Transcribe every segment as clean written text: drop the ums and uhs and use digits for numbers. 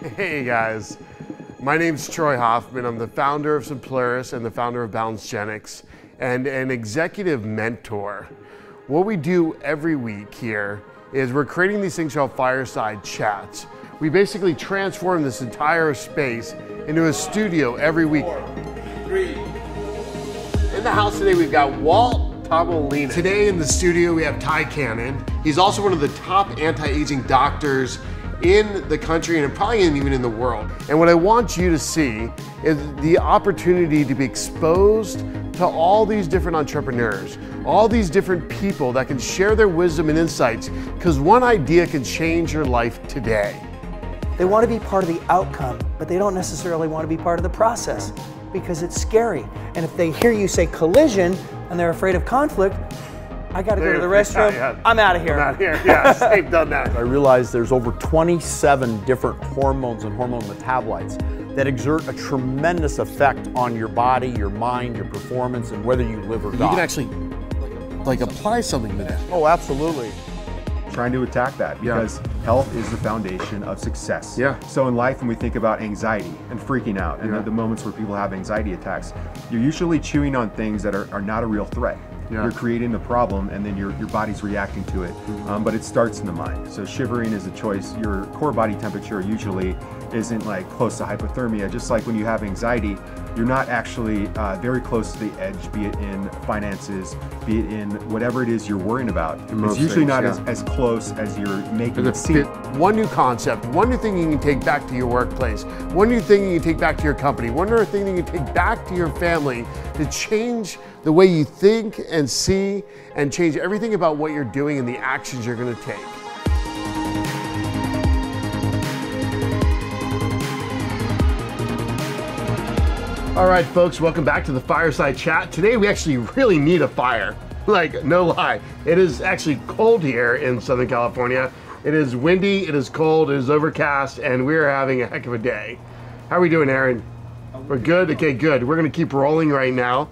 Hey guys, my name's Troy Hoffman. I'm the founder of Simpleris and the founder of Balancegenics and an executive mentor. What we do every week here is we're creating these things called Fireside Chats. We basically transform this entire space into a studio every week. 4, 3. In the house today we've got Walt Tomolina. Today in the studio we have Ty Cannon. He's also one of the top anti-aging doctors in the country and probably even in the world. And what I want you to see is the opportunity to be exposed to all these different entrepreneurs, all these different people that can share their wisdom and insights, because one idea can change your life today. They want to be part of the outcome, but they don't necessarily want to be part of the process because it's scary. And if they hear you say collision and they're afraid of conflict, I gotta go to the restroom, I'm out of here. I'm out of here, yes, they've done that. I realized there's over 27 different hormones and hormone metabolites that exert a tremendous effect on your body, your mind, your performance, and whether you live or die. You can actually like apply something to that. Oh, absolutely. Trying to attack that because health is the foundation of success. Yeah. So in life, when we think about anxiety and freaking out and the moments where people have anxiety attacks, you're usually chewing on things that are not a real threat. Yeah. You're creating the problem and then your body's reacting to it. But it starts in the mind. So shivering is a choice. Your core body temperature usually isn't like close to hypothermia. Just like when you have anxiety, you're not actually very close to the edge, be it in finances, be it in whatever it is you're worrying about. It's usually not as close as you're making it seem. One new concept, one new thing you can take back to your workplace, one new thing you can take back to your company, one new thing you can take back to your family to change the way you think and see and change everything about what you're doing and the actions you're going to take. All right, folks, welcome back to the Fireside Chat. Today we actually really need a fire. Like, no lie. It is actually cold here in Southern California. It is windy, it is cold, it is overcast, and we're having a heck of a day. How are we doing, Aaron? We're good? Okay, good. We're gonna keep rolling right now.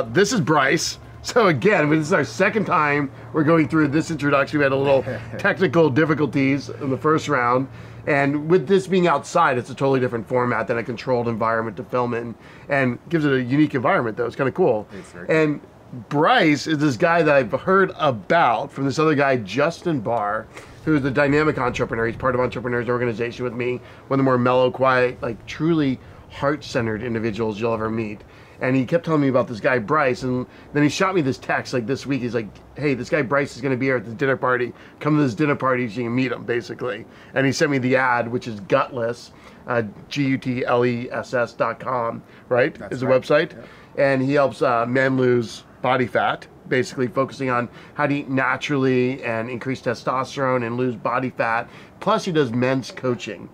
This is Bryce. So again, this is our second time we're going through this introduction. We had a little technical difficulties in the first round. And with this being outside, it's a totally different format than a controlled environment to film in, and gives it a unique environment though. It's kind of cool. And Bryce is this guy that I've heard about from this other guy, Justin Barr, who is the dynamic entrepreneur. He's part of Entrepreneurs Organization with me, one of the more mellow, quiet, like truly heart-centered individuals you'll ever meet. And he kept telling me about this guy, Bryce, and then he shot me this text like this week. He's like, hey, this guy Bryce is gonna be here at the dinner party. Come to this dinner party so you can meet him, basically. And he sent me the ad, which is Gutless, GUTLESS.com, right? That's the website. Yeah. And he helps men lose body fat, basically focusing on how to eat naturally and increase testosterone and lose body fat. Plus he does men's coaching.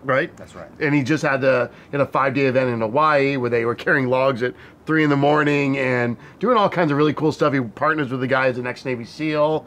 Right? That's right. And he just had a 5-day event in Hawaii where they were carrying logs at 3 in the morning and doing all kinds of really cool stuff. He partners with the guy as an ex-Navy SEAL.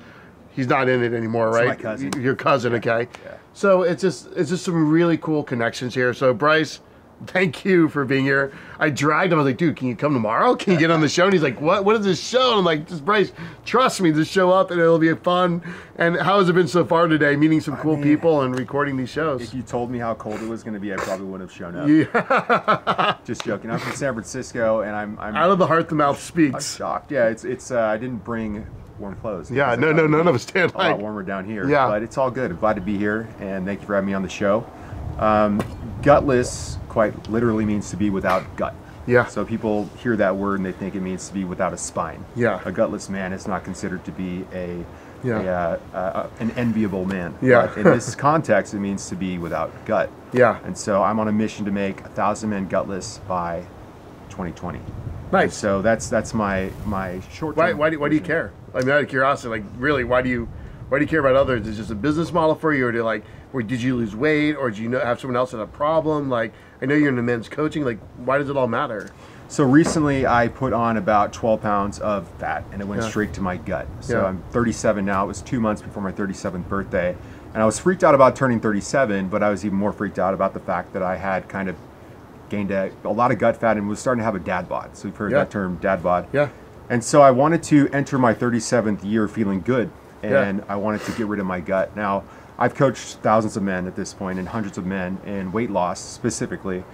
He's not in it anymore, right? It's my cousin. Your cousin, okay. Yeah. So it's just some really cool connections here. So Bryce, thank you for being here. I dragged him. I was like, dude, can you come tomorrow? Can you get on the show? And he's like, what is this show? And I'm like, just Bryce, trust me, just show up and it'll be fun. And how has it been so far today, meeting some cool people and recording these shows? If you told me how cold it was going to be, I probably wouldn't have shown up. Yeah. Just joking. I'm from San Francisco, and I'm out of the heart the mouth speaks. I'm shocked. Yeah, it's I didn't bring warm clothes. Yeah, no, none of us did. A lot warmer down here. Yeah. But it's all good. I'm glad to be here, and thank you for having me on the show. Gutless quite literally means to be without gut. Yeah. So people hear that word and they think it means to be without a spine. Yeah. A gutless man is not considered to be an enviable man. Yeah. But in this context, it means to be without gut. Yeah. And so I'm on a mission to make 1,000 men gutless by 2020. Nice. And so that's my short. Why do you care? I mean, out of curiosity, like really, why do you care about others? Is it just a business model for you, or did you lose weight, or did you have someone else that had a problem? Like, I know you're into men's coaching. Like, why does it all matter? So recently I put on about 12 pounds of fat and it went straight to my gut. So I'm 37 now. It was 2 months before my 37th birthday. And I was freaked out about turning 37, but I was even more freaked out about the fact that I had kind of gained a lot of gut fat and was starting to have a dad bod. So you've heard that term, dad bod. Yeah. And so I wanted to enter my 37th year feeling good, and I wanted to get rid of my gut. Now, I've coached thousands of men at this point and hundreds of men in weight loss specifically.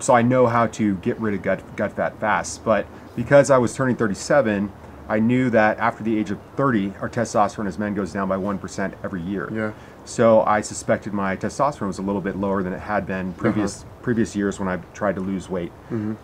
So I know how to get rid of gut fat fast. But because I was turning 37, I knew that after the age of 30, our testosterone as men goes down by 1% every year. Yeah. So I suspected my testosterone was a little bit lower than it had been previous years when I tried to lose weight.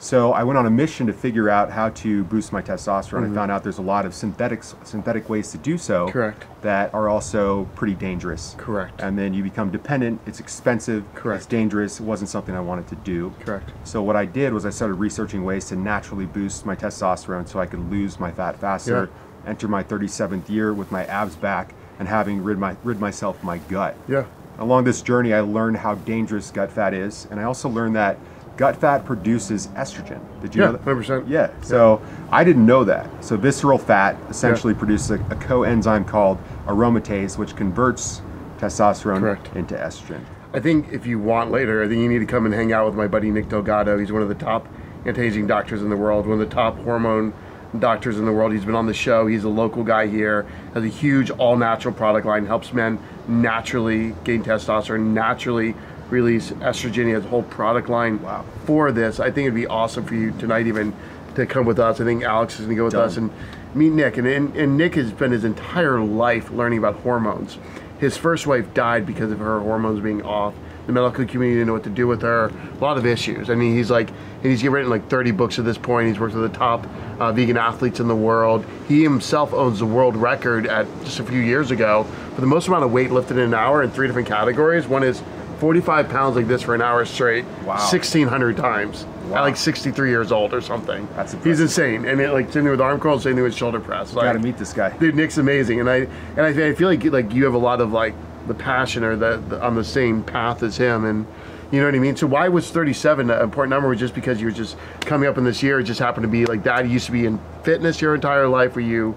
So I went on a mission to figure out how to boost my testosterone. I found out there's a lot of synthetic ways to do so. Correct. That are also pretty dangerous. Correct. And then you become dependent. It's expensive. Correct. It's dangerous. It wasn't something I wanted to do. Correct. So what I did was I started researching ways to naturally boost my testosterone so I could lose my fat faster, enter my 37th year with my abs back, and having rid myself of my gut. Yeah. Along this journey, I learned how dangerous gut fat is, and I also learned that gut fat produces estrogen. Did you know that? 100%. Yeah. So I didn't know that. So visceral fat essentially produces a coenzyme called aromatase, which converts testosterone into estrogen. I think if you want later, I think you need to come and hang out with my buddy Nick Delgado. He's one of the top anti-aging doctors in the world, one of the top hormone doctors in the world. He's been on the show. He's a local guy here, has a huge all-natural product line, helps men naturally gain testosterone, naturally release estrogen. He has a whole product line for this. I think it'd be awesome for you tonight even to come with us. I think Alex is going to go with us and meet Nick. And Nick has spent his entire life learning about hormones. His first wife died because of her hormones being off. The medical community didn't know what to do with her. A lot of issues. I mean, he's written like 30 books at this point. He's worked with the top vegan athletes in the world. He himself owns the world record at just a few years ago for the most amount of weight lifted in an hour in 3 different categories. One is 45 pounds like this for an hour straight, 1,600 times at like 63 years old or something. That's impressive. He's insane. And same thing with arm curls, same thing with shoulder press. Got to meet this guy. Dude, Nick's amazing. And I feel like you have a lot of the passion or on the same path as him, and you know what I mean. So why was 37 an important number? Was just because you were just coming up in this year? It just happened to be like that. You used to be in fitness your entire life. Were you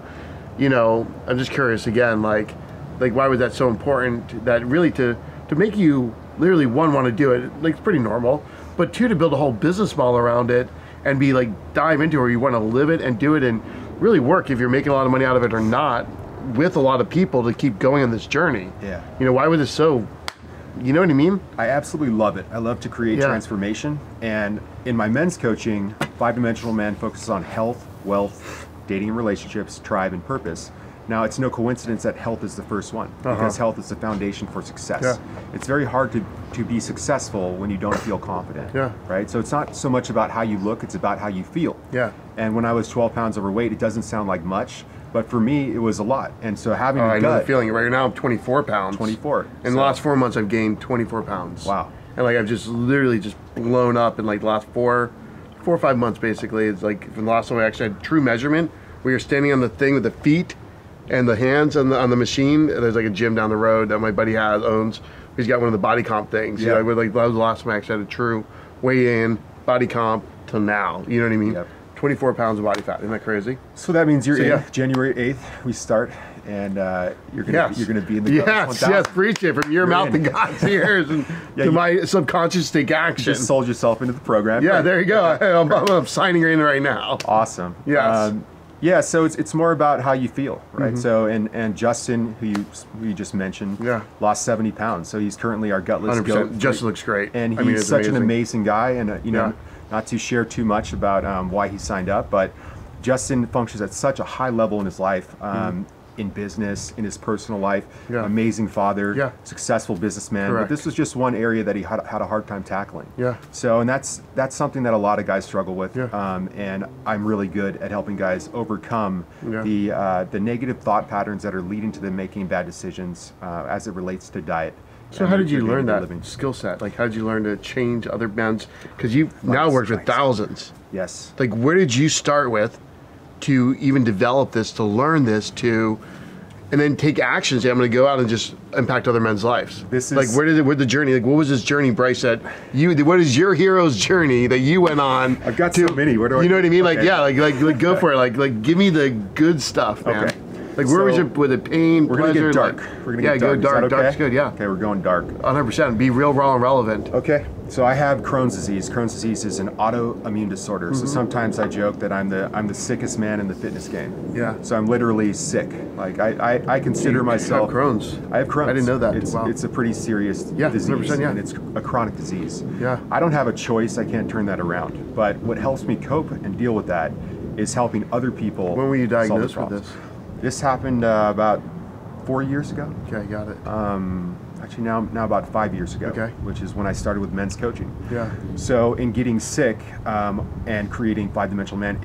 know? I'm just curious again. Like why was that so important? That really to make you literally one want to do it. Like it's pretty normal, but two to build a whole business model around it and be dive into it. Where you want to live it and do it and really work if you're making a lot of money out of it or not, with a lot of people to keep going on this journey. Yeah. You know, why was it so, you know what I mean? I absolutely love it. I love to create transformation. And in my men's coaching, 5-dimensional man focuses on health, wealth, dating and relationships, tribe, and purpose. Now, it's no coincidence that health is the first one, because health is the foundation for success. It's very hard to be successful when you don't feel confident, right? So it's not so much about how you look, it's about how you feel. And when I was 12 pounds overweight, it doesn't sound like much, but for me, it was a lot. And so having I know the feeling. Right now, I'm 24 pounds. 24. In the last 4 months, I've gained 24 pounds. Wow. And I've just literally just blown up in the last 4 or 5 months, basically. It's from the last time I actually had true measurement, where you're standing on the thing with the feet and the hands on the machine. There's a gym down the road that my buddy owns. He's got one of the body comp things. That was the last time I actually had a true weigh in, body comp till now. You know what I mean? 24 pounds of body fat. Isn't that crazy? So that means January 8th, we start, and you're gonna be in the Yes, preach it from your mouth to God's ears, and to my subconscious take action. You just sold yourself into the program. Yeah, there you go. I'm signing in right now. Awesome. Yes. So it's more about how you feel, right? So and Justin, who you just mentioned, lost 70 pounds. So he's currently our gutless 100%. goat. Justin looks great. And he's such an amazing guy, and you know. Not to share too much about why he signed up, but Justin functions at such a high level in his life, in business, in his personal life, amazing father, successful businessman. But this was just one area that he had a hard time tackling. So, and that's something that a lot of guys struggle with. And I'm really good at helping guys overcome the negative thought patterns that are leading to them making bad decisions as it relates to diet. So how did you learn that skill set? How did you learn to change other men's? Because you've now worked with thousands. Yes. Where did you start with to even develop this, to learn this, and then take actions? I'm going to go out and just impact other men's lives. This is where'd the journey? What was this journey, Bryce? What is your hero's journey that you went on? I've got so many. Where do I? You know what I mean? Go for it. Give me the good stuff, man. Okay. Like where was it with the pain, We're pleasure? gonna get dark. Like, We're gonna get dark. go dark. Is that okay? Dark's good, yeah. Okay, we're going dark. 100%. Be real, raw, and relevant. Okay, so I have Crohn's disease. Crohn's disease is an autoimmune disorder. So sometimes I joke that I'm the sickest man in the fitness game. Yeah. So I'm literally sick. Like I consider myself. You have Crohn's. I have Crohn's. I didn't know that. It's a pretty serious disease. 100%, yeah. And it's a chronic disease. Yeah. I don't have a choice. I can't turn that around. But what helps me cope and deal with that is helping other people. When were you solve the diagnosed with problems. this? This happened about 4 years ago. Okay, got it. Actually, now about 5 years ago, Okay. which is when I started with men's coaching. Yeah. So in getting sick and creating Five Dimensional Man,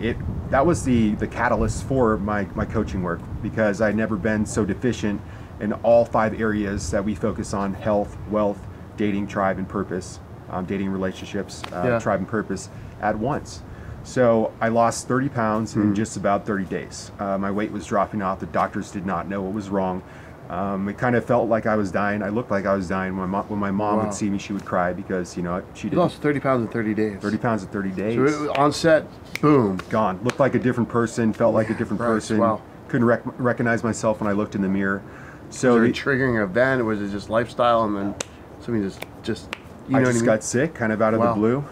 that was the catalyst for my coaching work, because I'd never been so deficient in all 5 areas that we focus on: health, wealth, dating, tribe, and purpose. Dating, relationships, tribe, and purpose at once. So I lost 30 pounds in just about 30 days. My weight was dropping off. The doctors did not know what was wrong. It kind of felt like I was dying. I looked like I was dying. When my mom would see me, she would cry because, she You lost 30 pounds in 30 days. 30 pounds in 30 days. So it was on set, boom. Gone. Looked like a different person, felt like a different person. Wow. Couldn't recognize myself when I looked in the mirror. So Was it a triggering event? Was it just lifestyle and then something just you know I what just I mean? got sick, kind of out of the blue.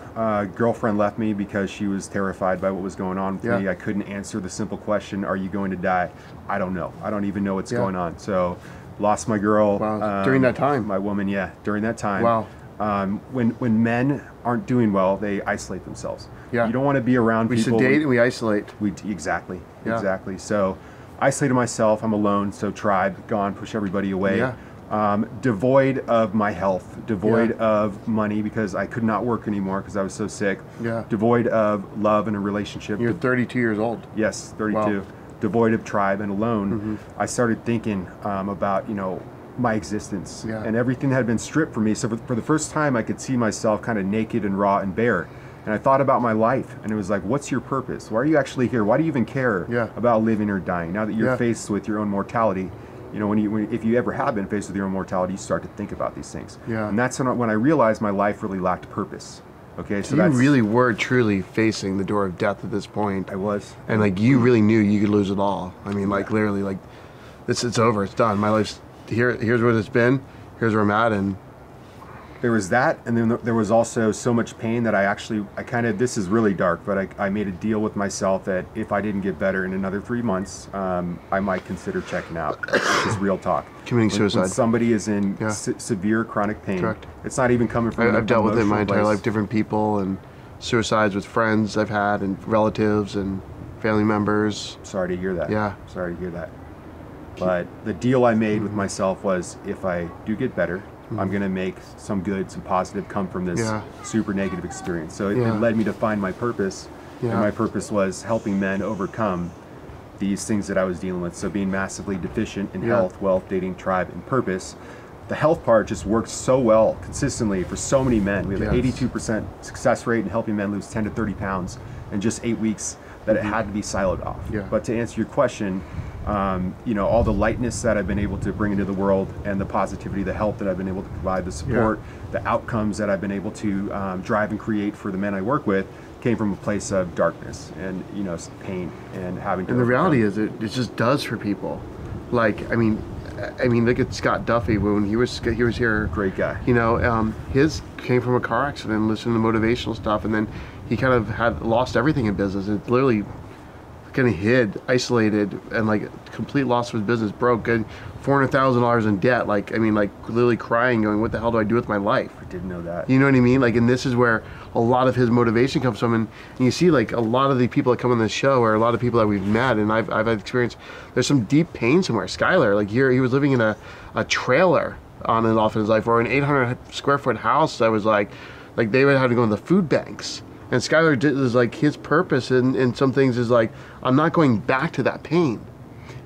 Girlfriend left me because she was terrified by what was going on with me. I couldn't answer the simple question, "Are you going to die?" I don't know. I don't even know what's going on. So, lost my girl. Wow. During that time? My woman, during that time. Wow. When men aren't doing well, they isolate themselves. Yeah. You don't want to be around We people. sedate and we isolate. Exactly. So, isolated myself. I'm alone. So, tribe, gone, push everybody away. Yeah. Devoid of my health, devoid of money because I could not work anymore because I was so sick. Yeah. Devoid of love and a relationship. You're 32 years old. Yes, 32. Wow. Devoid of tribe and alone. I started thinking about, my existence and everything had been stripped from me. So for the first time, I could see myself kind of naked and raw and bare. And I thought about my life, and it was like, what's your purpose? Why are you actually here? Why do you even care about living or dying? Now that you're faced with your own mortality, if you ever have been faced with your own mortality, you start to think about these things. Yeah. And that's when I realized my life really lacked purpose. Okay, so you really were truly facing the door of death at this point. I was. And you really knew you could lose it all. I mean, literally, it's over, it's done. My life's here's what it's been, here's where I'm at, and there was that, and then there was also so much pain that this is really dark, but I made a deal with myself that if I didn't get better in another 3 months, I might consider checking out, which is real talk. Committing suicide. When somebody is in severe chronic pain, correct. It's not even coming from I've dealt with it my entire place. life, different people, and suicides with friends I've had, and relatives, and family members. Sorry to hear that. Yeah. Sorry to hear that. But the deal I made with myself was, if I do get better, I'm going to make some good, some positive come from this super negative experience. So it led me to find my purpose. And my purpose was helping men overcome these things that I was dealing with. So being massively deficient in health, wealth, dating, tribe, and purpose. The health part just works so well consistently for so many men. We have an 82% success rate in helping men lose 10 to 30 pounds in just 8 weeks that it had to be siloed off. But to answer your question, all the lightness that I've been able to bring into the world, and the positivity, the help that I've been able to provide, the support, the outcomes that I've been able to drive and create for the men I work with, came from a place of darkness and pain and having to. And the reality is, it just does for people. I mean, look at Scott Duffy when he was here. Great guy. His came from a car accident, listening to motivational stuff, and then he kind of had lost everything in business. It literally kind of hid, isolated, and complete loss of his business, broke, and $400,000 in debt. Literally crying, going, "What the hell do I do with my life?" I didn't know that. You know what I mean? And this is where a lot of his motivation comes from. And you see, a lot of the people that come on this show, or a lot of people that we've met, and I've had experience. There's some deep pain somewhere. Skylar, he was living in a trailer on and off in his life, or an 800 square foot house that was they would have to go in the food banks. And Skylar is his purpose in some things is I'm not going back to that pain.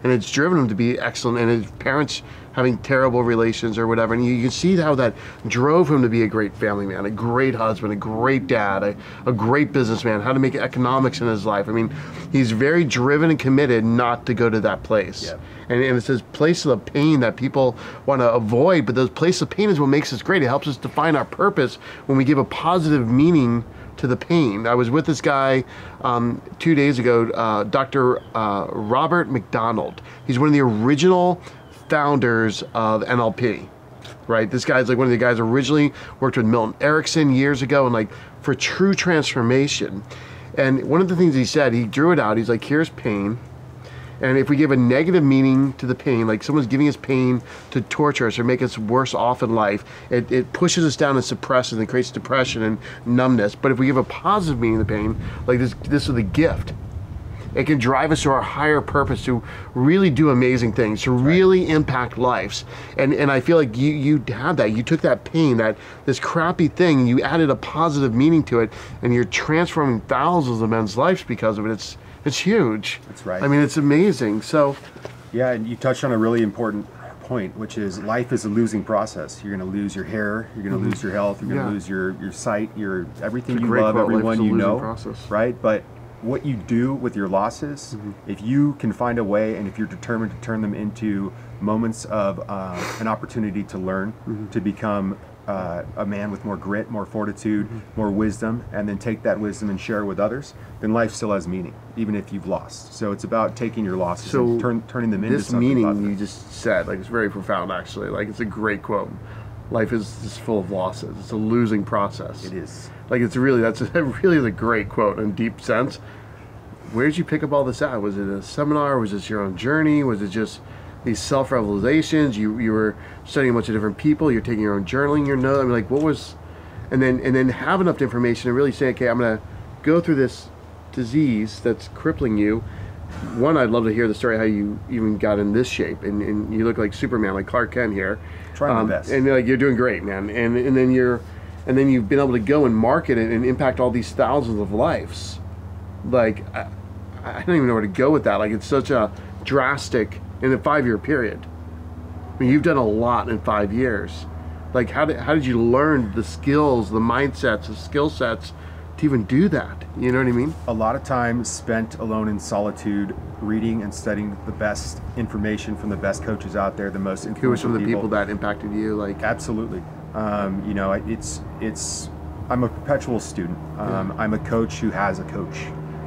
And it's driven him to be excellent, and his parents having terrible relations or whatever. And you can see how that drove him to be a great family man, a great husband, a great dad, a great businessman, how to make economics in his life. I mean, he's very driven and committed not to go to that place. Yeah. And it's this place of pain that people want to avoid, but those places of pain is what makes us great. It helps us define our purpose when we give a positive meaning to the pain. I was with this guy 2 days ago, Dr. Robert McDonald. He's one of the original founders of NLP, right? This guy's like one of the guys originally worked with Milton Erickson years ago, and like for true transformation. And one of the things he said, he drew it out. He's like, here's pain. And if we give a negative meaning to the pain, like someone's giving us pain to torture us or make us worse off in life, it pushes us down and suppresses and creates depression and numbness. But if we give a positive meaning to the pain, like this is a gift. It can drive us to our higher purpose, to really do amazing things, to really impact lives. And I feel like you had that. You took that pain, this crappy thing, you added a positive meaning to it, and you're transforming thousands of men's lives because of it. It's huge. That's right. I mean, it's amazing. So, yeah, and you touched on a really important point, which is life is a losing process. You're going to lose your hair, you're going to lose your health, you're going to lose your sight, your everything you love, everyone you know, right? But what you do with your losses, if you can find a way, and if you're determined to turn them into moments of an opportunity to learn, to become a man with more grit, more fortitude, more wisdom, and then take that wisdom and share it with others, then life still has meaning, even if you've lost. So it's about taking your losses and turning them into something meaning positive. You just said, like, it's very profound, actually. Like, it's a great quote. Life is just full of losses. It's a losing process. It is. Like, it really is a great quote in deep sense. Where did you pick up all this at? Was it a seminar? Was this your own journey? Was it just these self-realizations? You were studying a bunch of different people. You're taking your own journaling, your note. I mean, like, what was, and then have enough information to really say, okay, I'm gonna go through this disease that's crippling you. One, I'd love to hear the story how you even got in this shape, and you look like Superman, like Clark Kent here. Try my best. And like, you're doing great, man. And then you've been able to go and market it and impact all these thousands of lives. Like, I don't even know where to go with that. Like, it's such a drastic in a 5-year period. I mean, you've done a lot in 5 years. Like, how did you learn the skills, the mindsets, the skill sets to even do that? You know what I mean? A lot of time spent alone in solitude, reading and studying the best information from the best coaches out there, the most influential. Who were some of the people that impacted you? Like, absolutely. You know, I'm a perpetual student. I'm a coach who has a coach.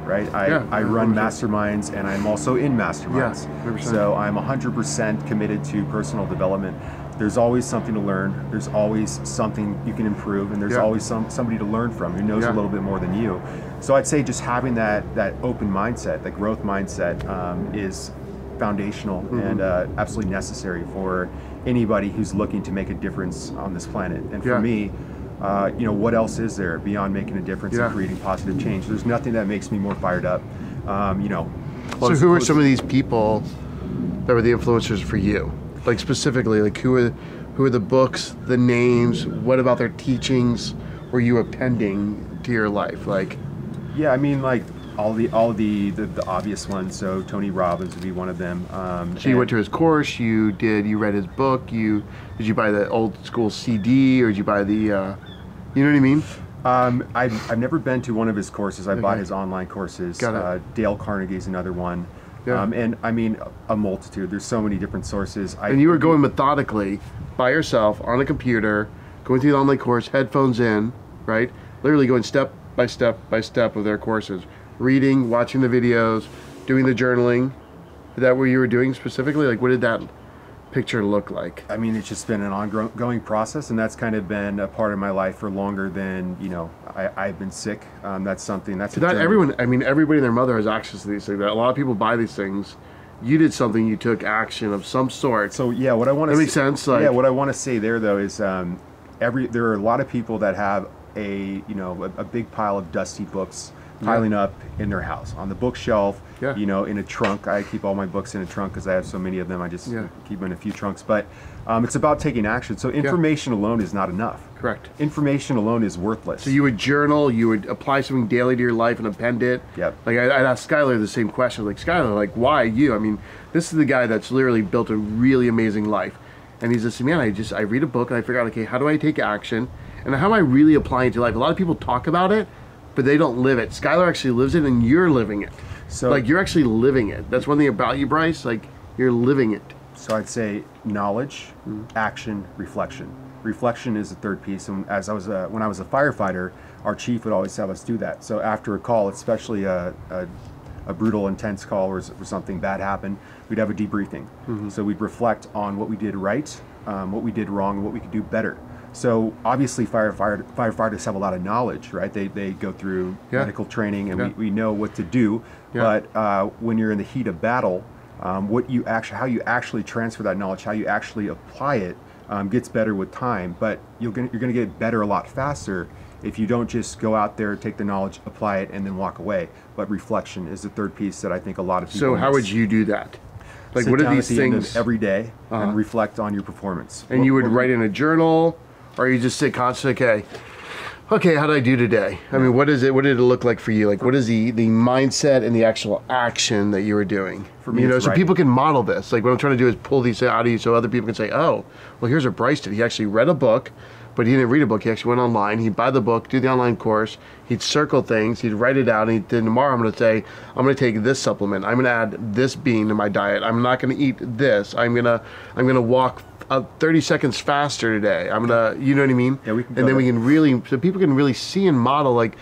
Right, I run masterminds, and I'm also in masterminds. Yeah, so I'm 100% committed to personal development. There's always something to learn. There's always something you can improve, and there's always somebody to learn from who knows a little bit more than you. So I'd say just having that open mindset, that growth mindset, is foundational and absolutely necessary for anybody who's looking to make a difference on this planet. And for me, you know, what else is there beyond making a difference and creating positive change? There's nothing that makes me more fired up. You know. So who are some of these people that were the influencers for you? Like, specifically, like, who are the books, the names? What about their teachings were you appending to your life? Like, yeah, I mean, like all the obvious ones. So Tony Robbins would be one of them. So you went to his course. You read his book. Did you buy the old school CD, or did you buy the? You know what I mean? I've never been to one of his courses. I bought his online courses. Dale Carnegie's another one. Yeah. And I mean, a multitude. There's so many different sources. And you were going methodically by yourself on a computer, going through the online course, headphones in, right? Literally going step by step by step of their courses, reading, watching the videos, doing the journaling. Is that what you were doing specifically? Like, what did that picture look like? I mean, it's just been an ongoing process, and that's kind of been a part of my life for longer than, you know, I've been sick. That's something that's not everyone. I mean, everybody and their mother has access to these things. A lot of people buy these things. You did something. You took action of some sort. So yeah, what I want to. That makes sense. Like, yeah, what I want to say there though is, there are a lot of people that have a big pile of dusty books piling up in their house on the bookshelf. You know, in a trunk. I keep all my books in a trunk because I have so many of them. I just keep them in a few trunks. But it's about taking action. So information alone is not enough. Correct. Information alone is worthless. So you would journal, you would apply something daily to your life and append it. Yep. Like, I'd ask Skylar the same question. Like, Skylar, like, why you? I mean, this is the guy that's literally built a really amazing life. And he's just, man, I read a book and I figure out, okay, how do I take action? And how am I really applying it to life? A lot of people talk about it, but they don't live it. Skylar actually lives it, and you're living it. So, like, you're actually living it. That's one thing about you, Bryce. Like, you're living it. So I'd say knowledge, action, reflection. Reflection is the third piece. And as I was, when I was a firefighter, our chief would always have us do that. So after a call, especially a brutal, intense call or something bad happened, we'd have a debriefing. So we'd reflect on what we did right, what we did wrong, and what we could do better. So obviously firefighters have a lot of knowledge, right? They go through medical training, and we know what to do. But when you're in the heat of battle, how you actually transfer that knowledge, how you actually apply it, gets better with time. But you're gonna get better a lot faster if you don't just go out there, take the knowledge, apply it, and then walk away. But reflection is the third piece that I think a lot of people So how miss. would you do that? Like, Sit what are down these at the end things? of every day and reflect on your performance. And you would write in a journal, or you just sit constantly, okay, how did I do today? I mean, what is it? What did it look like for you? Like, what is the mindset and the actual action that you were doing? For me, you know, it's so writing. people can model this. Like, what I'm trying to do is pull these out of you so other people can say, oh, well, here's what Bryce did. He actually read a book, but he didn't read a book. He actually went online. He'd buy the book, do the online course. He'd circle things. He'd write it out. And then tomorrow I'm going to say, I'm going to take this supplement. I'm going to add this bean to my diet. I'm not going to eat this. I'm going to walk 30 seconds faster today. I'm going to, you know what I mean? Yeah, we can. And then we can really, so people can really see and model, like,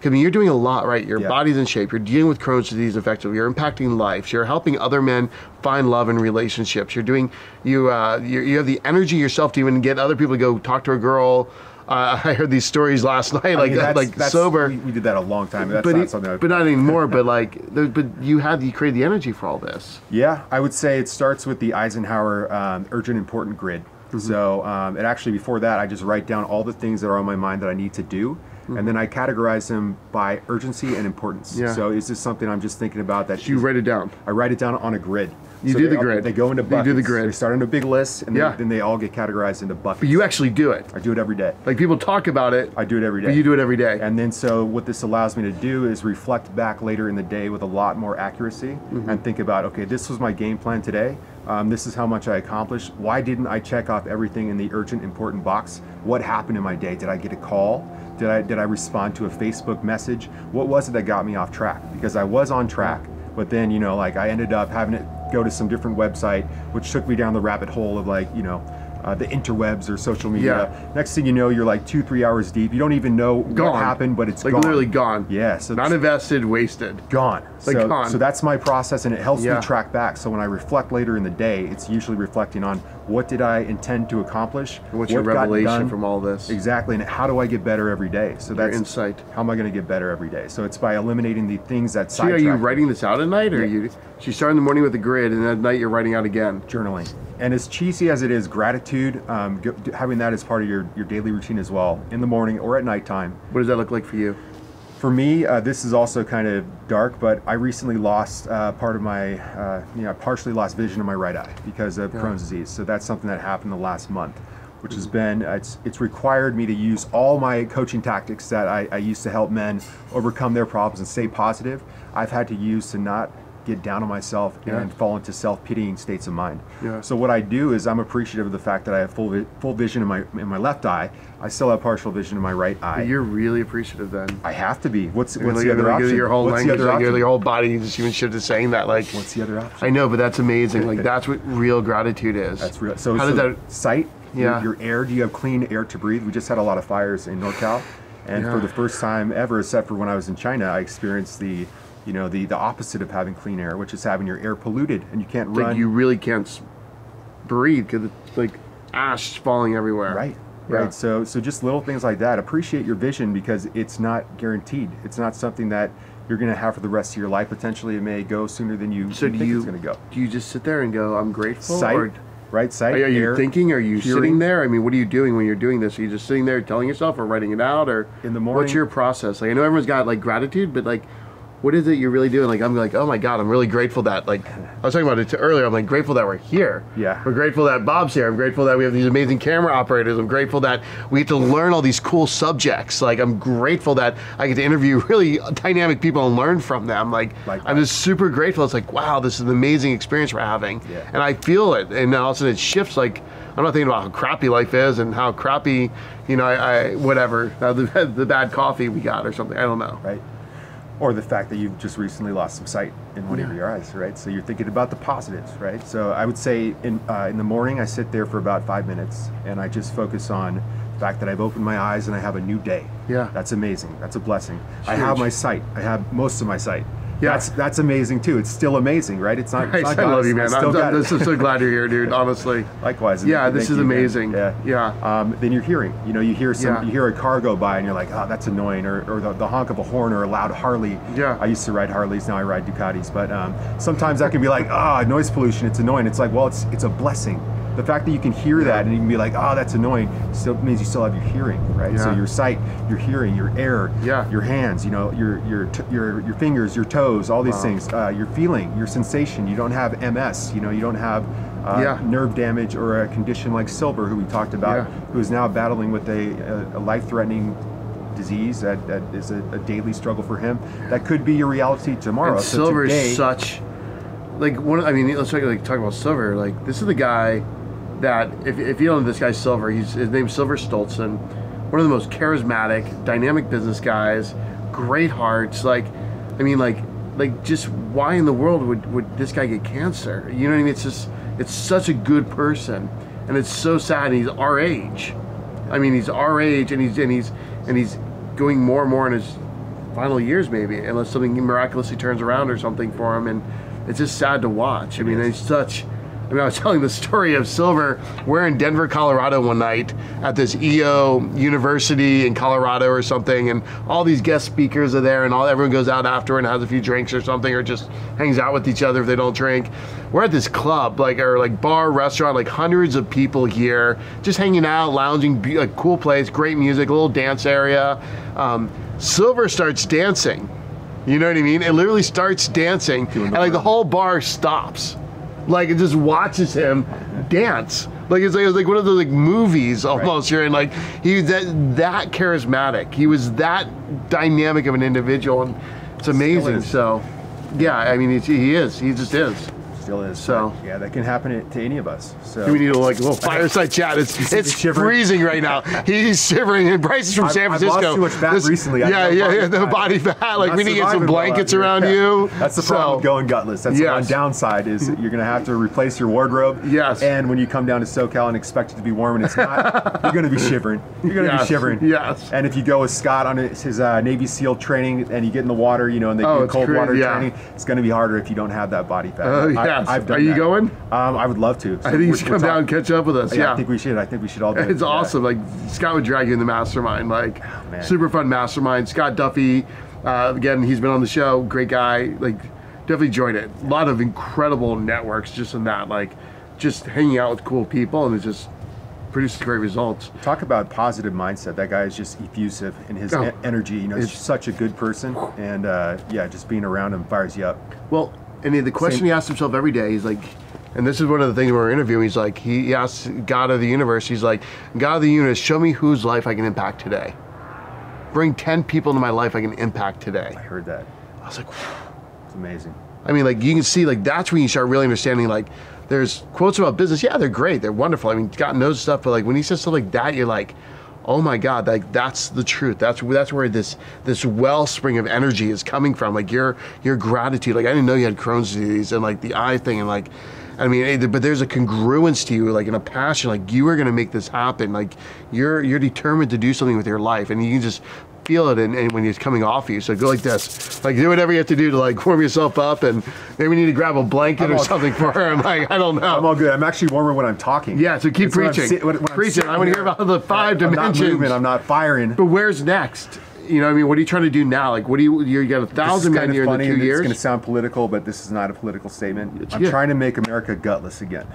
I mean, you're doing a lot, right? Your body's in shape. You're dealing with Crohn's disease effectively. You're impacting lives. You're helping other men find love in relationships. You're doing, you have the energy yourself to even get other people to go talk to a girl. I heard these stories last night, that's sober. We did that a long time. That's not something. But not anymore. But but you created the energy for all this. Yeah, I would say it starts with the Eisenhower urgent important grid. So and actually before that, I just write down all the things that are on my mind that I need to do. And then I categorize them by urgency and importance. So is this something I'm just thinking about that you write it down? I write it down on a grid. You do the grid. They go into buckets. You do the grid. They start on a big list, and then they all get categorized into buckets. But you actually do it. I do it every day. Like, people talk about it. I do it every day. But you do it every day. And then so what this allows me to do is reflect back later in the day with a lot more accuracy and think about, okay, this was my game plan today. This is how much I accomplished. Why didn't I check off everything in the urgent important box? What happened in my day? Did I get a call? Did I respond to a Facebook message? What was it that got me off track? Because I was on track, but then, you know, like I ended up having it go to some different website, which took me down the rabbit hole of, like, you know, the interwebs or social media. Next thing you know, you're like 2-3 hours deep. You don't even know what happened, but it's like gone. literally gone. Yeah. So not invested, wasted. Gone. Like gone. So that's my process, and it helps me track back. So when I reflect later in the day, it's usually reflecting on what did I intend to accomplish? And what's your revelation from all this? Exactly. And how do I get better every day? So that's your insight. How am I going to get better every day? So it's by eliminating the things that So are you writing this out at night, or you start in the morning with the grid, and at night you're writing out again? Journaling. And as cheesy as it is, gratitude, having that as part of your daily routine as well, in the morning or at nighttime. What does that look like for you? For me, this is also kind of dark, but I recently lost part of my, partially lost vision in my right eye because of Crohn's disease. So that's something that happened the last month, which has been, it's required me to use all my coaching tactics that I used to help men overcome their problems and stay positive. I've had to use to not get down on myself and fall into self-pitying states of mind. So what I do is I'm appreciative of the fact that I have full vision in my left eye. I still have partial vision in my right eye. But you're really appreciative then. I have to be. What's the like, other option? Your whole what's language, the other option? your whole body, you just even shifted saying that. Like, what's the other option? I know, but that's amazing. Like, that's what real gratitude is. That's real. So how did that sight? Your air. Do you have clean air to breathe? We just had a lot of fires in NorCal, and for the first time ever, except for when I was in China, I experienced the opposite of having clean air, which is having your air polluted, and you can't run. Like, you really can't breathe because it's like ash falling everywhere. Right. Right. So just little things like that. Appreciate your vision because it's not guaranteed. It's not something that you're going to have for the rest of your life. Potentially, it may go sooner than you think it's going to go. Do you just sit there and go, "I'm grateful"? Sight. Right. Sight. Are you air, thinking? Are you hearing? sitting there? I mean, what are you doing when you're doing this? Are you just sitting there telling yourself, or writing it out, or in the morning? What's your process? Like, I know everyone's got like gratitude, but like, what is it you're really doing? Like, I'm like, oh my God, I'm really grateful that, like, I was talking about it earlier, I'm like grateful that we're here. Yeah. We're grateful that Bob's here. I'm grateful that we have these amazing camera operators. I'm grateful that we get to learn all these cool subjects. Like, I'm grateful that I get to interview really dynamic people and learn from them. Like, I'm just super grateful. It's like, wow, this is an amazing experience we're having. Yeah. And I feel it. And all of a sudden it shifts. Like, I'm not thinking about how crappy life is and how crappy, you know, whatever, the bad coffee we got or something. I don't know. Right. Or the fact that you've just recently lost some sight in one of your eyes, right? So you're thinking about the positives, right? So I would say in the morning, I sit there for about 5 minutes and I just focus on the fact that I've opened my eyes and I have a new day. Yeah. That's amazing. That's a blessing. Huge. I have my sight. I have most of my sight. Yeah. That's amazing too. It's still amazing, right? It's not. Bryce, I love you, man. I'm so glad you're here, dude. Honestly. Likewise. Yeah, this is amazing. Man. Yeah. Then you're hearing. You know, you hear a car go by, and you're like, oh, that's annoying, or the honk of a horn, or a loud Harley. Yeah. I used to ride Harleys. Now I ride Ducatis. But sometimes that can be like, noise pollution. It's annoying. It's like, well, it's a blessing. The fact that you can hear that and you can be like, oh, that's annoying, still means you still have your hearing, right? Yeah. So your sight, your hearing, your air, your hands, you know, your fingers, your toes, all these things, your feeling, your sensation. You don't have MS, you know, you don't have nerve damage or a condition like Silver, who we talked about, who is now battling with a life-threatening disease that is a daily struggle for him. That could be your reality tomorrow. And so Silver today, is such, like, let's talk about Silver. Like, this is the guy that, if you don't know this guy Silver, his name's Silver Stoltzen, one of the most charismatic, dynamic business guys, great hearts. Like, I mean, like just why in the world would this guy get cancer? You know what I mean? It's such a good person, and it's so sad. And he's our age. I mean, he's our age, and he's going more and more in his final years, maybe, unless something miraculously turns around or something for him. And it's just sad to watch. I mean, he's such. I mean, I was telling the story of Silver. We're in Denver, Colorado one night at this EO University in Colorado or something, and all these guest speakers are there, and everyone goes out after and has a few drinks or something, or just hangs out with each other if they don't drink. We're at this club, or bar, restaurant, like hundreds of people here, just hanging out, lounging, a cool place, great music, a little dance area. Silver starts dancing. You know what I mean? It literally starts dancing, and like the whole bar stops. Like, it just watches him dance. Like, it's like one of those like movies almost. Right. You're in, like, he was that charismatic. He was that dynamic of an individual, and it's amazing. So, yeah, I mean, he is. He just is. Still is. So yeah, that can happen to any of us. So we need a little fireside chat. It's freezing right now. He's shivering, and Bryce is from San Francisco. I've lost too much fat recently. The body fat. Like, we need to get some blankets around you. That's the problem with going gutless. That's the one downside, is you're going to have to replace your wardrobe. Yes. And when you come down to SoCal and expect it to be warm and it's not, you're going to be shivering. You're going to be shivering. Yes. And if you go with Scott on his Navy SEAL training and you get in the water, you know, and they do cold water training, it's going to be harder if you don't have that body fat. I've done that. Going? I would love to. So I think you should come down and catch up with us. Yeah, I think we should. I think we should all do it. It's awesome. Like, Scott would drag you in the mastermind. Like, super fun mastermind. Scott Duffy, again, he's been on the show. Great guy. Like, definitely join it. A lot of incredible networks just in that. Like, just hanging out with cool people, and it just produces great results. Talk about positive mindset. That guy is just effusive in his energy. You know, he's such a good person, and just being around him fires you up. Well, and the question he asks himself every day, he's like, and this is one of the things when we're interviewing, he's like, he asks God of the universe, he's like, God of the universe, show me whose life I can impact today. Bring 10 people into my life I can impact today. I heard that. I was like, it's amazing. I mean, like, you can see, like, that's when you start really understanding, like, there's quotes about business. Yeah, they're great. They're wonderful. I mean, God knows stuff, but like, when he says stuff like that, you're like, oh my God, like, that's the truth. That's where this wellspring of energy is coming from. Like, your gratitude. Like, I didn't know you had Crohn's disease, and like the eye thing, and like, I mean, but there's a congruence to you, like, in a passion. Like, you are going to make this happen. Like, you're determined to do something with your life, and you can just feel it and when it's coming off you. So go like this, like, do whatever you have to do to like warm yourself up, and maybe we need to grab a blanket or something for him. Like, I don't know. I'm all good. I'm actually warmer when I'm talking. Yeah, so keep preaching. Preaching. I want to hear about the 5 dimensions. I'm not moving, I'm not firing. But where's next? You know what I mean? What are you trying to do now? Like, what do you got 1,000 men here in the 2 years? It's going to sound political, but this is not a political statement. I'm trying to make America gutless again.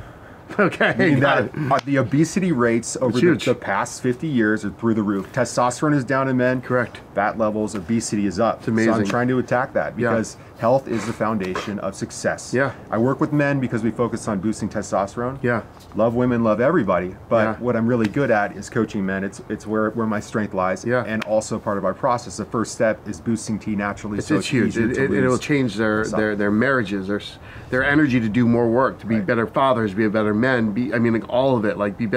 Okay. Meaning that the obesity rates over the past 50 years are through the roof. Testosterone is down in men. Correct. Fat levels, obesity is up. It's amazing. So I'm trying to attack that because health is the foundation of success. Yeah. I work with men because we focus on boosting testosterone. Yeah. Love women, love everybody. But what I'm really good at is coaching men. It's where my strength lies. Yeah. And also part of our process. The first step is boosting T naturally. It's huge. It will change their marriages, their energy to do more work, to be better fathers, be a better men. I mean, like, all of it. Like, be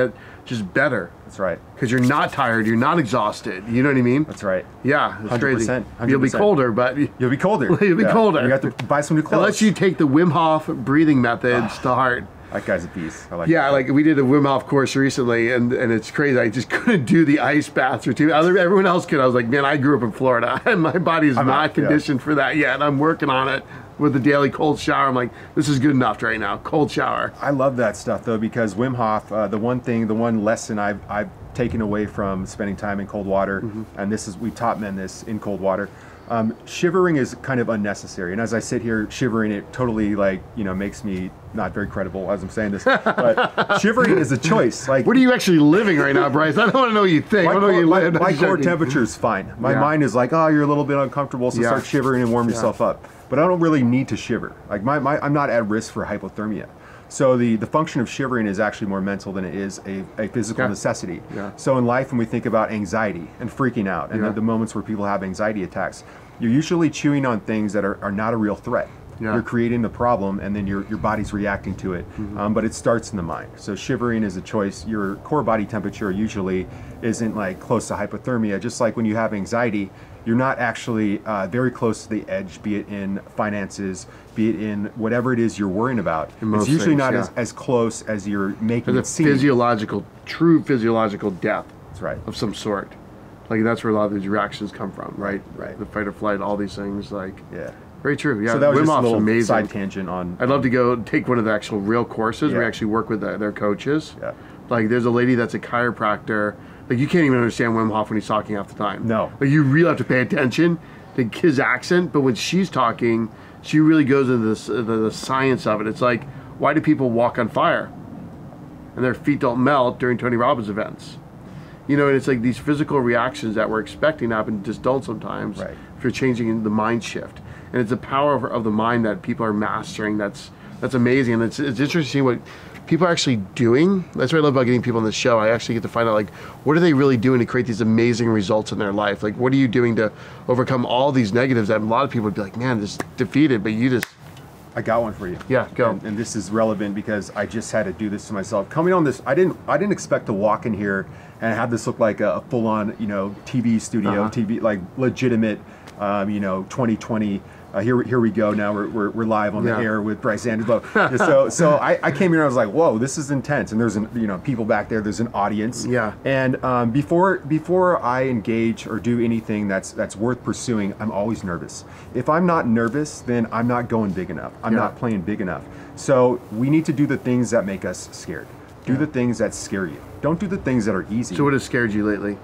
just better. That's right. Because you're not tired, you're not exhausted. You know what I mean? That's right. Yeah, it's 100%, crazy. 100%. You'll be colder, but you'll be colder. You'll be colder. You have to buy some new clothes. Unless you take the Wim Hof breathing methods to heart. That guy's a beast. I like Yeah, that. like we did a Wim Hof course recently, and it's crazy. I just couldn't do the ice baths or two. Everyone else could. I was like, man, I grew up in Florida, and my body is not conditioned for that yet. I'm working on it with the daily cold shower. I'm like, this is good enough right now. Cold shower. I love that stuff though, because Wim Hof, the one lesson I've taken away from spending time in cold water, and this is, we taught men this in cold water. Shivering is kind of unnecessary, and as I sit here shivering, it totally makes me not very credible as I'm saying this. But shivering is a choice. Like, what are you actually living right now, Bryce? I don't want to know what you think. My core temperature is fine. My mind is like, oh, you're a little bit uncomfortable, so start shivering and warm yourself up. But I don't really need to shiver. Like I'm not at risk for hypothermia. So the function of shivering is actually more mental than it is a physical necessity. So in life, when we think about anxiety and freaking out, and the moments where people have anxiety attacks, you're usually chewing on things that are not a real threat. You're creating the problem, and then your body's reacting to it. But it starts in the mind. So shivering is a choice. Your core body temperature usually isn't like close to hypothermia. Just like when you have anxiety, you're not actually very close to the edge, be it in finances, be it in whatever it is you're worrying about. It's usually not as close as you're making it seem. True physiological death. That's right. Of some sort. Like that's where a lot of these reactions come from, right? Right. The fight or flight, all these things, like. Yeah. Very true. Yeah. So that was Wim just Hof's a little amazing. side tangent on. I'd love to go take one of the actual real courses. We actually work with their coaches. Yeah. Like there's a lady that's a chiropractor. Like you can't even understand Wim Hof when he's talking half the time. No. Like you really have to pay attention to his accent. But when she's talking, she really goes into the science of it. It's like, why do people walk on fire and their feet don't melt during Tony Robbins events? You know, and it's like these physical reactions that we're expecting to happen just don't sometimes. Right. If you're changing the mind shift. And it's the power of the mind that people are mastering. That's amazing. And it's interesting to see what people are actually doing. That's what I love about getting people on the show. I actually get to find out, like, what are they really doing to create these amazing results in their life? Like, what are you doing to overcome all these negatives that a lot of people would be like, man, this is defeated, but you just... I got one for you. Yeah, go. And this is relevant because I just had to do this to myself. Coming on this, I didn't expect to walk in here and have this look like a full-on, TV studio, TV, like legitimate, 2020. Here we go. Now we're live on the air with Bryce Anderson. So I came here and I was like, whoa, this is intense. And there's people back there. There's an audience. Yeah. And before I engage or do anything that's worth pursuing, I'm always nervous. If I'm not nervous, then I'm not going big enough. I'm not playing big enough. So we need to do the things that make us scared. Do the things that scare you. Don't do the things that are easy. So what has scared you lately?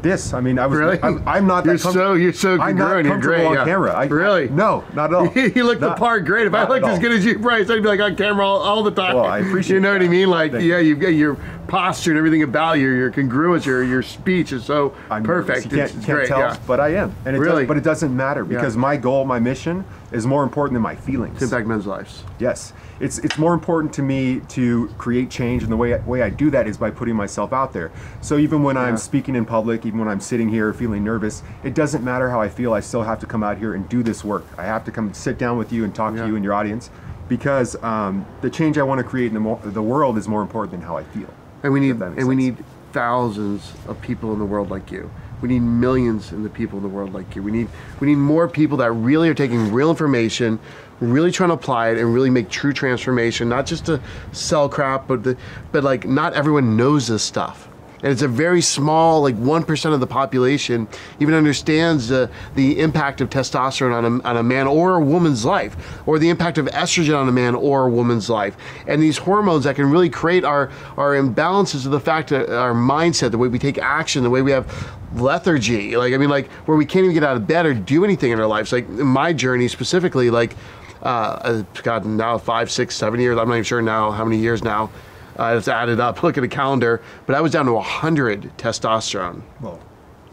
This. I mean, I was. Really? I'm not that comfortable. You're so I'm not growing. comfortable You're great, on camera. Really? No, not at all. You look the part great. If I looked as good as you, Bryce, I'd be like on camera all the time. Well, I appreciate You know that. what I mean? Like, Thank you. you've got your posture and everything about you, your congruence, your speech is so perfect. You can't great, tell, but I am. And but it doesn't matter because my goal, my mission is more important than my feelings. To impact men's lives. Yes. It's more important to me to create change, and the way I do that is by putting myself out there. So even when I'm speaking in public, even when I'm sitting here feeling nervous, it doesn't matter how I feel. I still have to come out here and do this work. I have to come sit down with you and talk to you and your audience, because the change I want to create in the world is more important than how I feel. And we need thousands of people in the world like you. We need millions in the people in the world like you. We need more people that really are taking real information, really trying to apply it and really make true transformation, not just to sell crap, but like not everyone knows this stuff. And it's a very small, like 1% of the population even understands the impact of testosterone on a man or a woman's life, or the impact of estrogen on a man or a woman's life. And these hormones that can really create our imbalances of the fact that our mindset, the way we take action, the way we have lethargy, like where we can't even get out of bed or do anything in our lives. Like in my journey specifically, God, now 5, 6, 7 years, I'm not even sure now how many years now. It's added up, look at the calendar, but I was down to 100 testosterone. Whoa.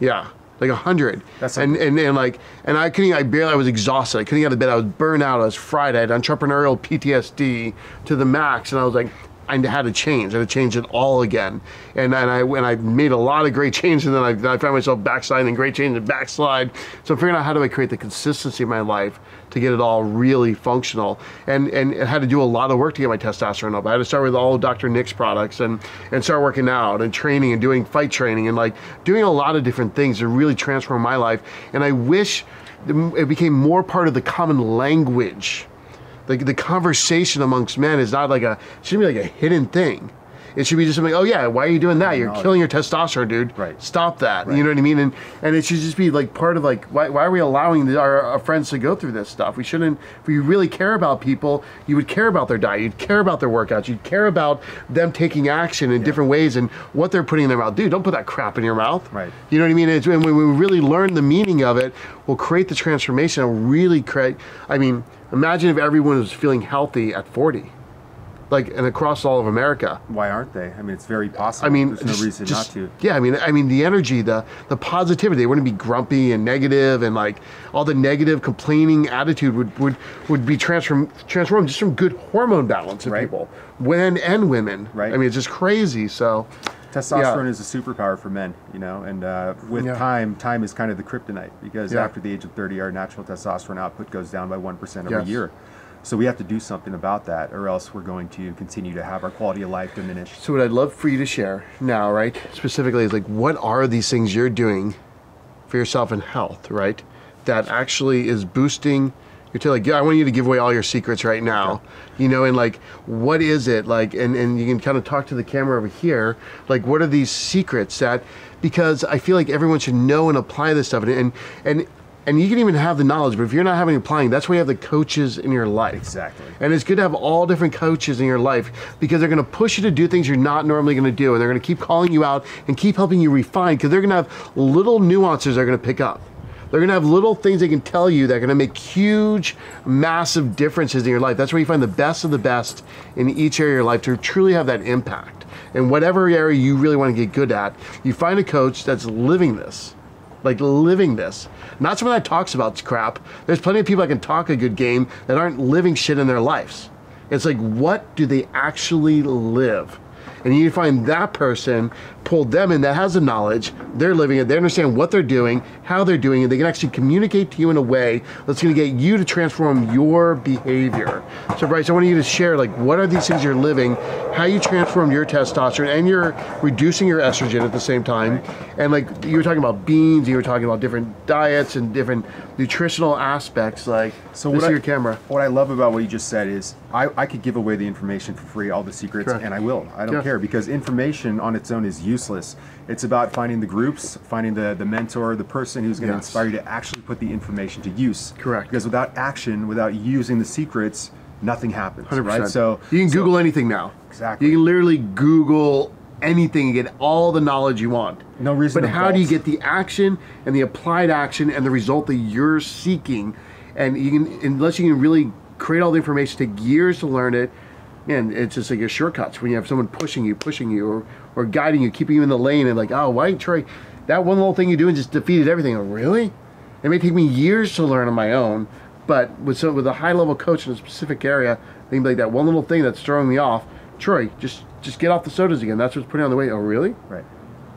Yeah, like 100. That's and I was exhausted. I couldn't get out of bed. I was burned out. I was fried. I had entrepreneurial PTSD to the max. And I was like, I had to change. I had to change it all again. And I made a lot of great changes, and then I found myself backsliding and great change and backslide. So I'm figuring out how do I create the consistency in my life to get it all really functional. And I had to do a lot of work to get my testosterone up. I had to start with all Dr. Nick's products and start working out and training and doing fight training and like doing a lot of different things to really transform my life. And I wish it became more part of the common language. Like the conversation amongst men is not like it shouldn't be like a hidden thing. It should be just something, oh yeah, why are you doing that? You're killing your testosterone, dude. Right. Stop that. Right. You know what I mean? And it should just be like part of like, why are we allowing our friends to go through this stuff? We shouldn't, if we really care about people, you would care about their diet, you'd care about their workouts, you'd care about them taking action in different ways and what they're putting in their mouth. Dude, don't put that crap in your mouth. Right. You know what I mean? And when we really learn the meaning of it, we'll create the transformation. It'll really create, I mean, imagine if everyone was feeling healthy at 40. Like, and across all of America. Why aren't they? I mean, it's very possible. I mean, there's no reason not to. Yeah, I mean, the energy, the positivity. They wouldn't be grumpy and negative, and like all the negative, complaining attitude would be transformed just from good hormone balance in people, men and women. Right. I mean, it's just crazy. So, testosterone is a superpower for men, you know, and with time is kind of the kryptonite because after the age of 30, our natural testosterone output goes down by 1% every year. So we have to do something about that, or else we're going to continue to have our quality of life diminish. So what I'd love for you to share now, right, specifically is like, what are these things you're doing for yourself in health, right, that actually is boosting your like, I want you to give away all your secrets right now, you know, and like, what is it, like, and you can kind of talk to the camera over here, like, what are these secrets that, because I feel like everyone should know and apply this stuff, and you can even have the knowledge, but if you're not having applying, that's why you have the coaches in your life. Exactly. And it's good to have all different coaches in your life because they're going to push you to do things you're not normally going to do, and they're going to keep calling you out and keep helping you refine because they're going to have little nuances they're going to pick up. They're going to have little things they can tell you that are going to make huge, massive differences in your life. That's where you find the best of the best in each area of your life to truly have that impact. And whatever area you really want to get good at, you find a coach that's living this. Like living this. Not someone that talks about crap. There's plenty of people that can talk a good game that aren't living shit in their lives. It's like, what do they actually live? And you find that person, pull them in that has the knowledge, they're living it, they understand what they're doing, how they're doing it, they can actually communicate to you in a way that's gonna get you to transform your behavior. So Bryce, I want you to share, like, what are these things you're living, how you transform your testosterone, and you're reducing your estrogen at the same time. And like, you were talking about beans, you were talking about different diets and different nutritional aspects, like, so this is your camera. What I love about what you just said is, I could give away the information for free, all the secrets, and I will. I don't care, because information on its own is useless. It's about finding the groups, finding the mentor, the person who's going to inspire you to actually put the information to use. Correct. Because without action, without using the secrets, nothing happens. 100%. Right? So you can Google anything now. Exactly. You can literally Google anything and get all the knowledge you want. No reason. But how do you get the action and the applied action and the result that you're seeking? And you can, unless you can really create all the information, take years to learn it. And it's just like your shortcuts when you have someone pushing you or guiding you, keeping you in the lane, and like, oh, why, Troy, that one little thing you do and just defeated everything. Oh, really? It may take me years to learn on my own, but with a high level coach in a specific area, they can be like, that one little thing that's throwing me off, Troy, just get off the sodas again. That's what's putting on the weight. Oh, really? Right.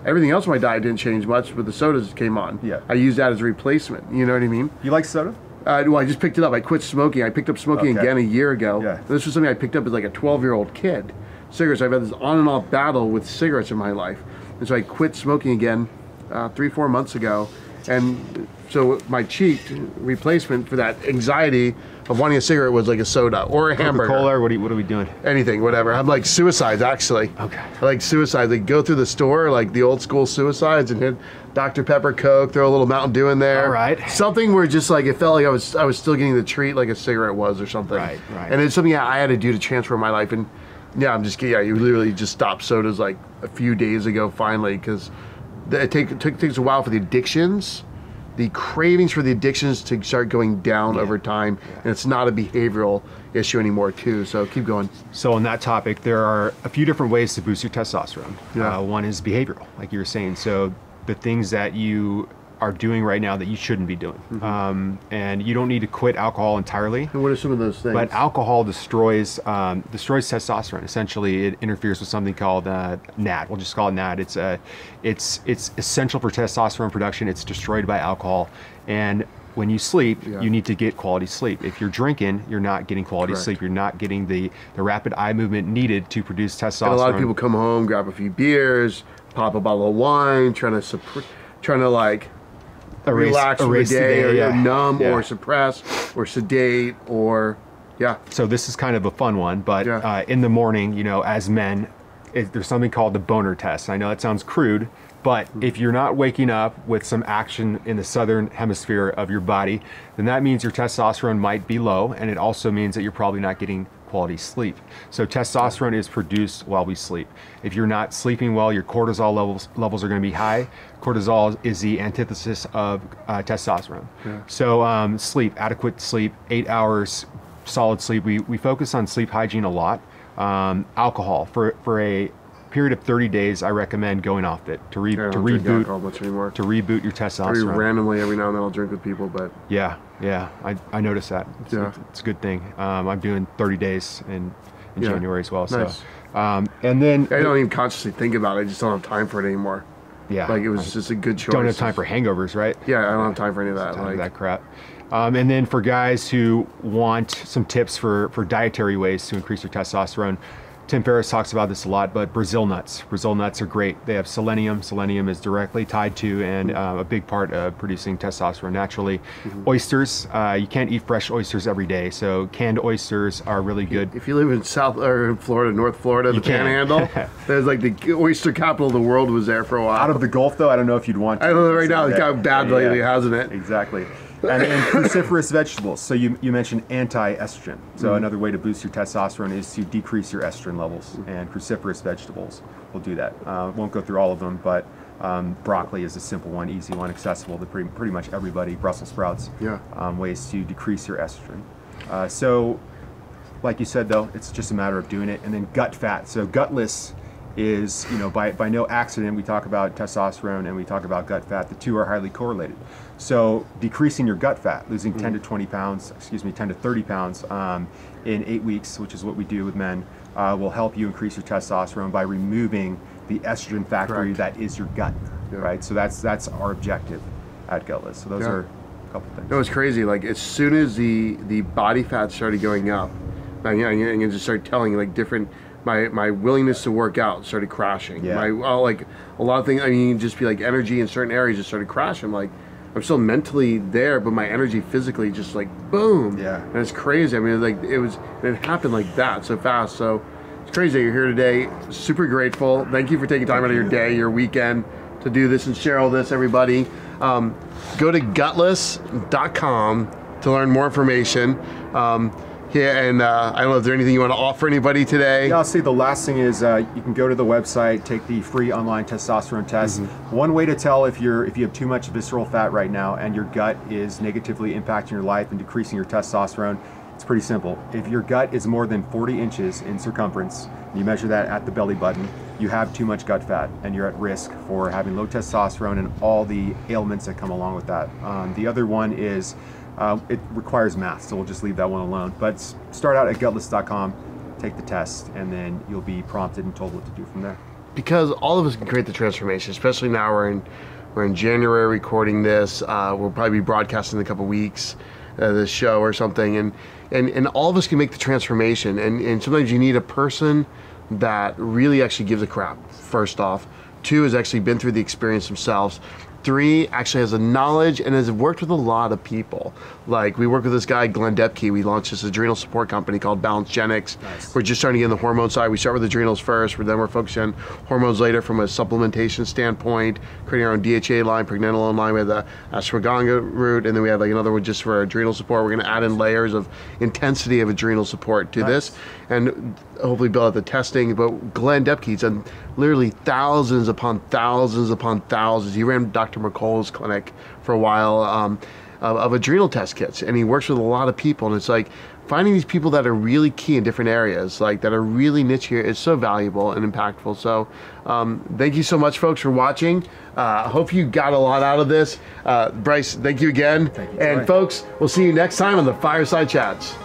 Everything else in my diet didn't change much, but the sodas came on. Yeah. I used that as a replacement. You know what I mean? You like soda? Well, I just picked it up. I quit smoking. I picked up smoking again a year ago. Yeah. This was something I picked up as like a 12-year-old kid. Cigarettes. I've had this on and off battle with cigarettes in my life. And so I quit smoking again 3-4 months ago. And so my cheap replacement for that anxiety of wanting a cigarette was like a soda or a hamburger. Coca-Cola, or what are we doing? Anything, whatever. I'm like suicides, actually. Okay. I like suicides. Like go through the store, like the old school suicides, and hit Dr. Pepper, Coke, throw a little Mountain Dew in there. All right. Something where just like it felt like I was still getting the treat like a cigarette was or something. Right. And it's something I had to do to transform my life. And you literally just stopped sodas like a few days ago finally, because it takes a while for the addictions, the cravings for the addictions to start going down over time, and it's not a behavioral issue anymore too. So keep going. So on that topic, there are a few different ways to boost your testosterone. One is behavioral, like you were saying. So the things that you are doing right now that you shouldn't be doing. And you don't need to quit alcohol entirely. And what are some of those things? But alcohol destroys testosterone. Essentially, it interferes with something called NAD. We'll just call it NAD. It's essential for testosterone production. It's destroyed by alcohol. And when you sleep, you need to get quality sleep. If you're drinking, you're not getting quality sleep. You're not getting the rapid eye movement needed to produce testosterone. And a lot of people come home, grab a few beers, pop a bottle of wine, trying to like relax for the day, or numb, or suppress, or sedate, or So this is kind of a fun one, but in the morning, you know, as men, there's something called the boner test. I know that sounds crude, but if you're not waking up with some action in the southern hemisphere of your body, then that means your testosterone might be low, and it also means that you're probably not getting quality sleep. So testosterone is produced while we sleep. If you're not sleeping well, your cortisol levels are going to be high. Cortisol is the antithesis of testosterone. So sleep, adequate sleep, 8 hours, solid sleep. We focus on sleep hygiene a lot. Alcohol for a period of 30 days, I recommend going off it to reboot your testosterone. Very randomly, every now and then I'll drink with people, but I noticed that. It's a good thing. I'm doing 30 days in January as well. Nice. So, and then I don't even consciously think about it. I just don't have time for it anymore. Like it was just a good choice. Don't have time for hangovers, right? I don't have time for any of that. Like that crap. And then for guys who want some tips for dietary ways to increase their testosterone, Tim Ferriss talks about this a lot, but Brazil nuts. Brazil nuts are great. They have selenium. Selenium is directly tied to and a big part of producing testosterone naturally. Oysters, you can't eat fresh oysters every day, so canned oysters are really good. If you live in North Florida, the Panhandle, there's like the oyster capital of the world was there for a while. Out of the Gulf, though, I don't know if you'd want to. I don't know right now, it's got bad lately, hasn't it? Exactly. And then cruciferous vegetables. So you mentioned anti-estrogen. So another way to boost your testosterone is to decrease your estrogen levels, and cruciferous vegetables will do that. Won't go through all of them, but broccoli is a simple one, easy one, accessible to pretty much everybody. Brussels sprouts, ways to decrease your estrogen. So like you said, though, it's just a matter of doing it. And then gut fat. So gutless is, you know, by no accident, we talk about testosterone and we talk about gut fat. The two are highly correlated. So decreasing your gut fat, losing 10 to 30 pounds in 8 weeks, which is what we do with men, will help you increase your testosterone by removing the estrogen factory that is your gut, right? So that's our objective at Gutless. So those are a couple things. No, it's crazy. Like as soon as the body fat started going up, I can just start telling like different. My willingness to work out started crashing. Like a lot of things. I mean, just be like energy in certain areas just started crashing. Like I'm still mentally there, but my energy physically just like boom. And it's crazy. I mean, like it happened like that so fast. So it's crazy that you're here today. Super grateful. Thank you for taking time out of your day, your weekend to do this and share all this, everybody. Go to gutless.com to learn more information. And I don't know, is there anything you want to offer anybody today? I'll say the last thing is you can go to the website, take the free online testosterone test. One way to tell if you have too much visceral fat right now and your gut is negatively impacting your life and decreasing your testosterone, it's pretty simple. If your gut is more than 40 inches in circumference, you measure that at the belly button, you have too much gut fat and you're at risk for having low testosterone and all the ailments that come along with that. The other one is it requires math, so we'll just leave that one alone. But start out at gutless.com, take the test, and then you'll be prompted and told what to do from there. Because all of us can create the transformation, especially now we're in January recording this. We'll probably be broadcasting in a couple weeks, this show or something, and all of us can make the transformation. And sometimes you need a person that really actually gives a crap, first off. 2, has actually been through the experience themselves. 3, actually has a knowledge and has worked with a lot of people. Like we work with this guy, Glenn Depke. We launched this adrenal support company called Balancegenics. Nice. We're just starting to get in the hormone side. We start with adrenals first, then we're focusing on hormones later from a supplementation standpoint, creating our own DHA line, pregnenolone line. We have the ashwagandha root, and then we have like another one just for adrenal support. We're gonna add in layers of intensity of adrenal support to this, and hopefully build out the testing. But Glenn Depke's done literally thousands upon thousands upon thousands. He ran Dr. McColl's clinic for a while. of adrenal test kits, and he works with a lot of people, and it's like finding these people that are really key in different areas, like that are really niche here, is so valuable and impactful. So thank you so much, folks, for watching. I hope you got a lot out of this. Bryce, thank you again. Thank you, and Troy. folks, we'll see you next time on the Fireside Chats.